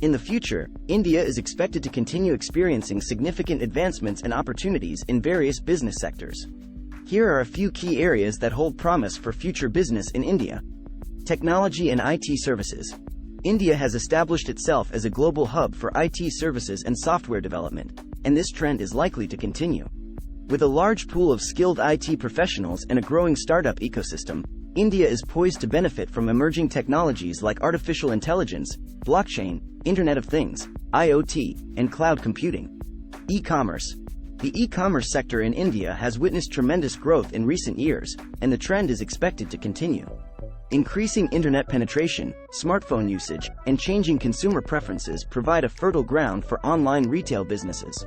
In the future, India is expected to continue experiencing significant advancements and opportunities in various business sectors. Here are a few key areas that hold promise for future business in India. Technology and IT services. India has established itself as a global hub for IT services and software development, and this trend is likely to continue. With a large pool of skilled IT professionals and a growing startup ecosystem, India is poised to benefit from emerging technologies like artificial intelligence, blockchain, Internet of Things, IoT, and cloud computing. E-commerce. The e-commerce sector in India has witnessed tremendous growth in recent years, and the trend is expected to continue. Increasing internet penetration, smartphone usage, and changing consumer preferences provide a fertile ground for online retail businesses.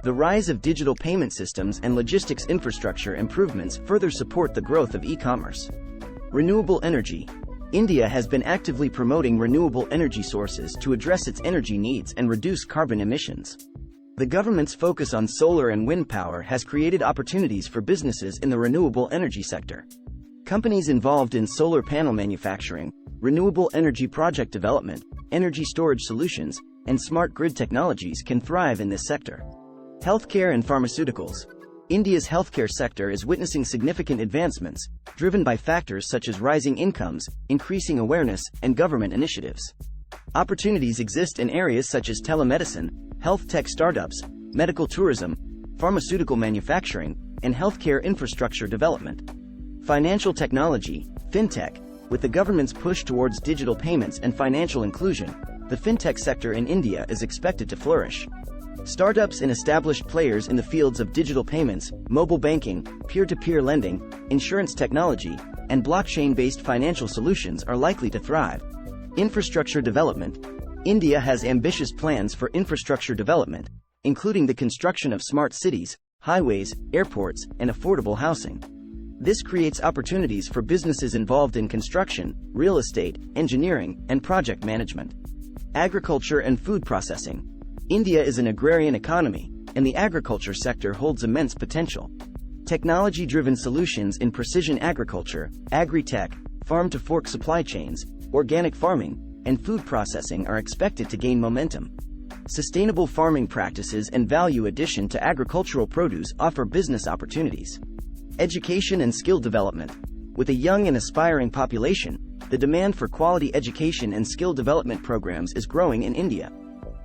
The rise of digital payment systems and logistics infrastructure improvements further support the growth of e-commerce. Renewable energy. India has been actively promoting renewable energy sources to address its energy needs and reduce carbon emissions. The government's focus on solar and wind power has created opportunities for businesses in the renewable energy sector. Companies involved in solar panel manufacturing, renewable energy project development, energy storage solutions, and smart grid technologies can thrive in this sector. Healthcare and pharmaceuticals. India's healthcare sector is witnessing significant advancements, driven by factors such as rising incomes, increasing awareness, and government initiatives. Opportunities exist in areas such as telemedicine, health tech startups, medical tourism, pharmaceutical manufacturing, and healthcare infrastructure development. Financial technology, FinTech. With the government's push towards digital payments and financial inclusion, the FinTech sector in India is expected to flourish. Startups and established players in the fields of digital payments, mobile banking, peer-to-peer lending, insurance technology, and blockchain-based financial solutions are likely to thrive. Infrastructure development. India has ambitious plans for infrastructure development, including the construction of smart cities, highways, airports, and affordable housing. This creates opportunities for businesses involved in construction, real estate, engineering, and project management. Agriculture and food processing. India is an agrarian economy, and the agriculture sector holds immense potential. Technology-driven solutions in precision agriculture, agri-tech, farm-to-fork supply chains, organic farming, and food processing are expected to gain momentum. Sustainable farming practices and value addition to agricultural produce offer business opportunities. Education and skill development. With a young and aspiring population, the demand for quality education and skill development programs is growing in India.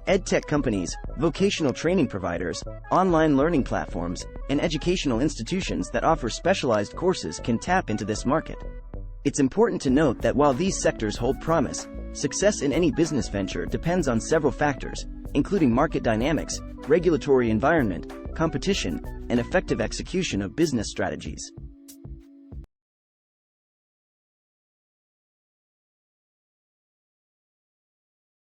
EdTech companies, vocational training providers, online learning platforms, and educational institutions that offer specialized courses can tap into this market. It's important to note that while these sectors hold promise, success in any business venture depends on several factors, including market dynamics, regulatory environment, competition, and effective execution of business strategies.